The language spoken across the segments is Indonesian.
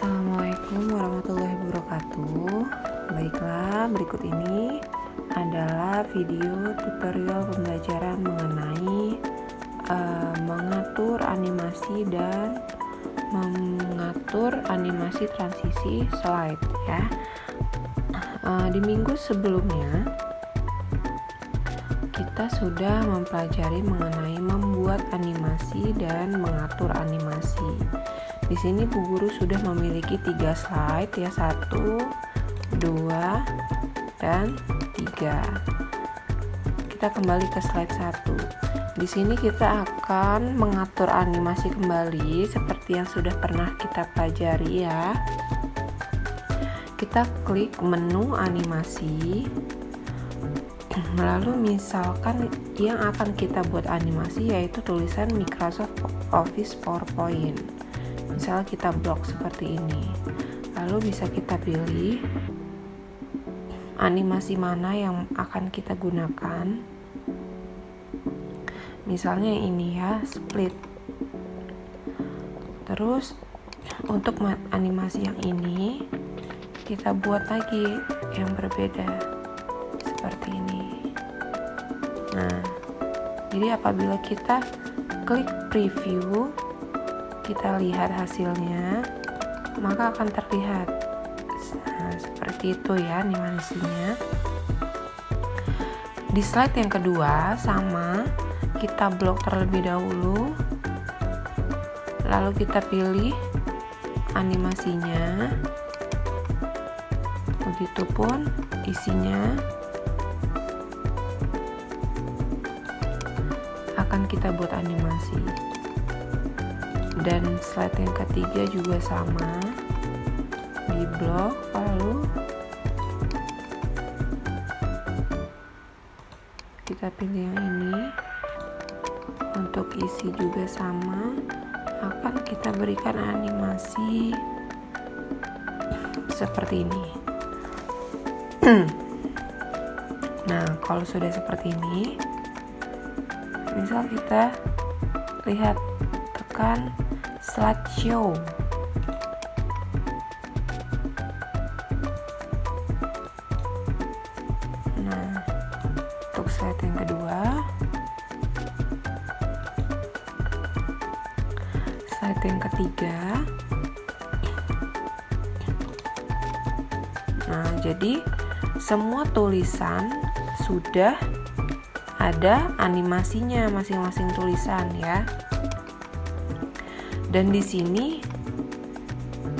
Assalamualaikum warahmatullahi wabarakatuh. Baiklah, berikut ini adalah video tutorial pembelajaran mengenai mengatur animasi dan mengatur animasi transisi slide ya. Di minggu sebelumnya kita sudah mempelajari mengenai membuat animasi dan mengatur animasi. Di sini Bu Guru sudah memiliki 3 slide ya, 1, 2, dan 3. Kita kembali ke slide 1. Di sini kita akan mengatur animasi kembali seperti yang sudah pernah kita pelajari ya. Kita klik menu animasi. Lalu misalkan yang akan kita buat animasi yaitu tulisan Microsoft Office PowerPoint. Misal kita blok seperti ini. Lalu bisa kita pilih animasi mana yang akan kita gunakan. Misalnya ini ya, split. Terus untuk animasi yang ini kita buat lagi yang berbeda seperti ini. Nah, jadi apabila kita klik preview, kita lihat hasilnya, maka akan terlihat seperti itu ya animasinya. Di slide yang kedua sama, kita blok terlebih dahulu, lalu kita pilih animasinya, begitupun isinya akan kita buat animasi. Dan slide yang ketiga juga sama, di blok, lalu kita pilih yang ini. Untuk isi juga sama, akan kita berikan animasi seperti ini. Nah, kalau sudah seperti ini, misal kita lihat, tekan slideshow. Nah, untuk slide yang kedua, slide yang ketiga. Nah, jadi semua tulisan sudah ada animasinya masing-masing tulisan ya. Dan di sini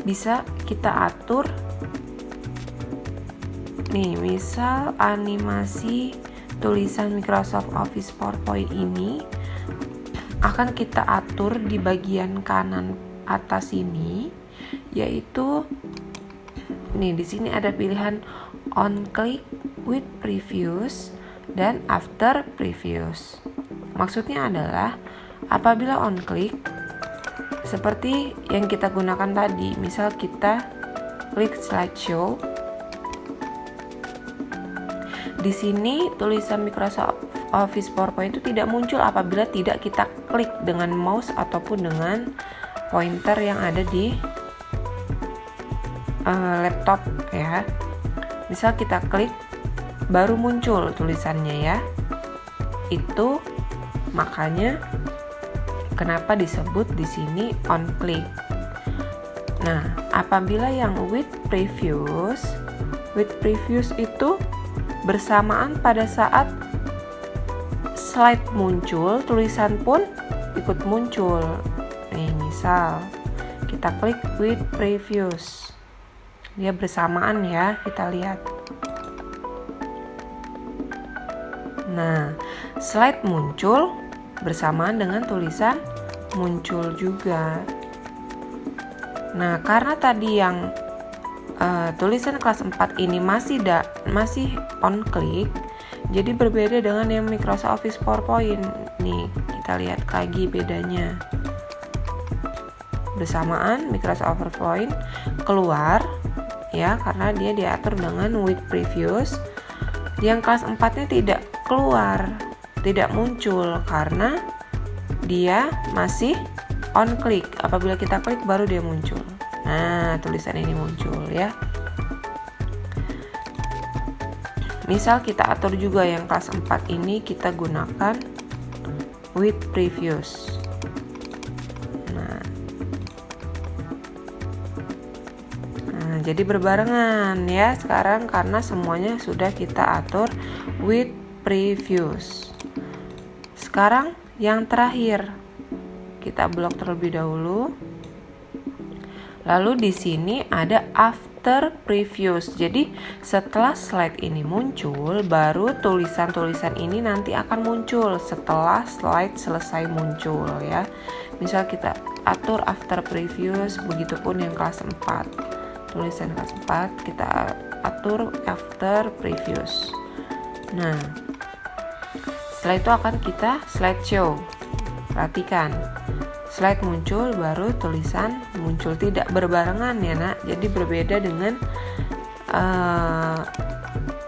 bisa kita atur nih, misal animasi tulisan Microsoft Office PowerPoint ini akan kita atur di bagian kanan atas ini, yaitu nih di sini ada pilihan on click, with previews, dan after previews. Maksudnya adalah apabila on click seperti yang kita gunakan tadi, misal kita klik slideshow. Di sini tulisan Microsoft Office PowerPoint itu tidak muncul apabila tidak kita klik dengan mouse ataupun dengan pointer yang ada di laptop ya. Misal kita klik, baru muncul tulisannya ya. Itu makanya kenapa disebut di sini on click. Nah, apabila yang with previews itu bersamaan pada saat slide muncul, tulisan pun ikut muncul. Nih, misal kita klik with previews. Dia bersamaan ya, kita lihat. Nah, slide muncul bersamaan dengan tulisan muncul juga. Nah, karena tadi yang tulisan kelas 4 ini masih on click, jadi berbeda dengan yang Microsoft Office PowerPoint. Nih, kita lihat lagi bedanya. Bersamaan Microsoft PowerPoint keluar ya, karena dia diatur dengan with previews. Yang kelas 4-nya tidak keluar, tidak muncul karena dia masih on click. Apabila kita klik baru dia muncul. Nah, tulisan ini muncul ya. Misal kita atur juga yang kelas 4 ini, kita gunakan with previous. Nah, jadi berbarengan ya sekarang karena semuanya sudah kita atur with previous. Sekarang yang terakhir, kita blok terlebih dahulu. Lalu di sini ada after previous. Jadi setelah slide ini muncul, baru tulisan-tulisan ini nanti akan muncul setelah slide selesai muncul ya. Misal kita atur after previous, begitupun yang kelas 4. Tulisan kelas 4 kita atur after previous. Nah, setelah itu akan kita slideshow. Perhatikan, slide muncul baru tulisan muncul, tidak berbarengan ya nak. Jadi berbeda dengan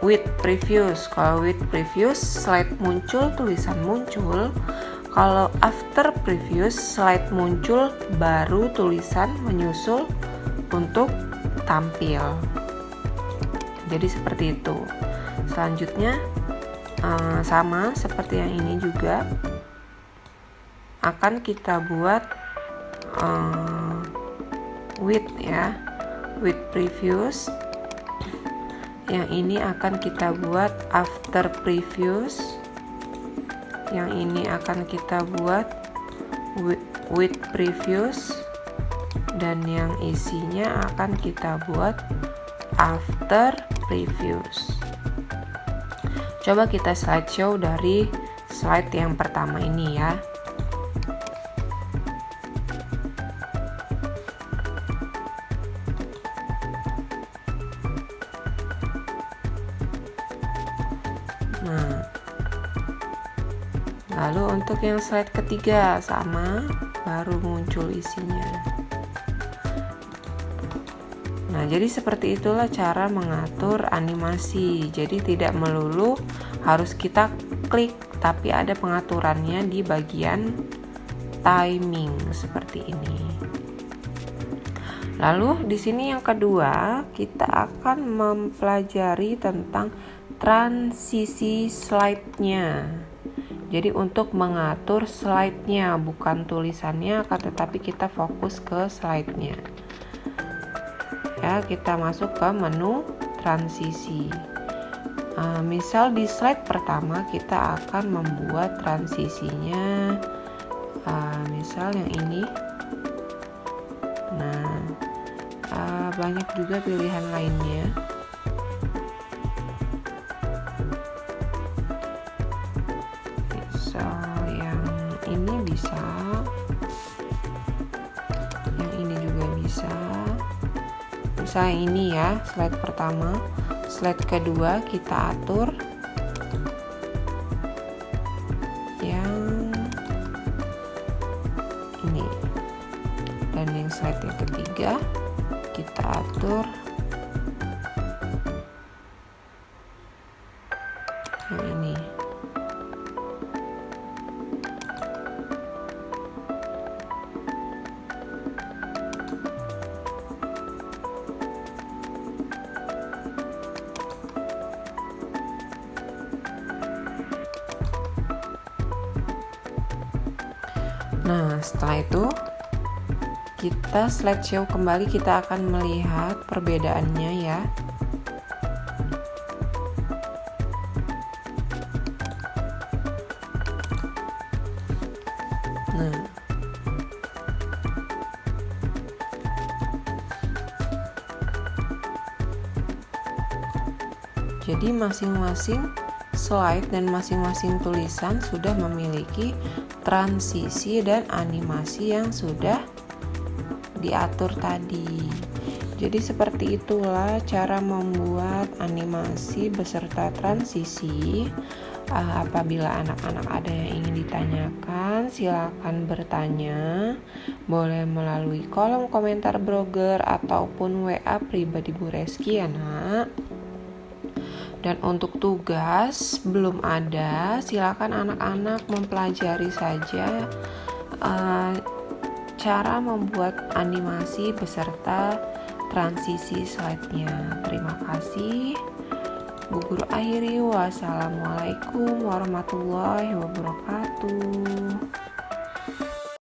with previous. Kalau with previous slide muncul tulisan muncul. Kalau after previous slide muncul baru tulisan menyusul untuk tampil. Jadi seperti itu. Selanjutnya sama seperti yang ini juga akan kita buat with ya, with previous. Yang ini akan kita buat after previous. Yang ini akan kita buat with previous. Dan yang isinya akan kita buat after previous. Coba kita slideshow dari slide yang pertama ini ya. Nah, lalu untuk yang slide ketiga sama, baru muncul isinya. Nah, jadi seperti itulah cara mengatur animasi. Jadi tidak melulu harus kita klik, tapi ada pengaturannya di bagian timing seperti ini. Lalu di sini yang kedua, kita akan mempelajari tentang transisi slide-nya. Jadi untuk mengatur slide-nya, bukan tulisannya, akan tetapi kita fokus ke slide-nya. Ya, kita masuk ke menu transisi. Misal di slide pertama kita akan membuat transisinya, misal yang ini. Nah, banyak juga pilihan lainnya. Misal yang ini bisa, yang ini juga bisa. Misal yang ini ya, slide pertama. Slide kedua kita atur yang ini, dan yang slide yang ketiga kita atur yang ini. Nah, setelah itu kita slideshow kembali, kita akan melihat perbedaannya ya. Nah, jadi masing-masing slide dan masing-masing tulisan sudah memiliki transisi dan animasi yang sudah diatur tadi. Jadi seperti itulah cara membuat animasi beserta transisi. Apabila anak-anak ada yang ingin ditanyakan, silakan bertanya. Boleh melalui kolom komentar blogger ataupun WA pribadi Bu Reski ya nak. Dan untuk tugas belum ada, silakan anak-anak mempelajari saja cara membuat animasi beserta transisi slide-nya. Terima kasih. Bu Guru akhiri, wassalamualaikum warahmatullahi wabarakatuh.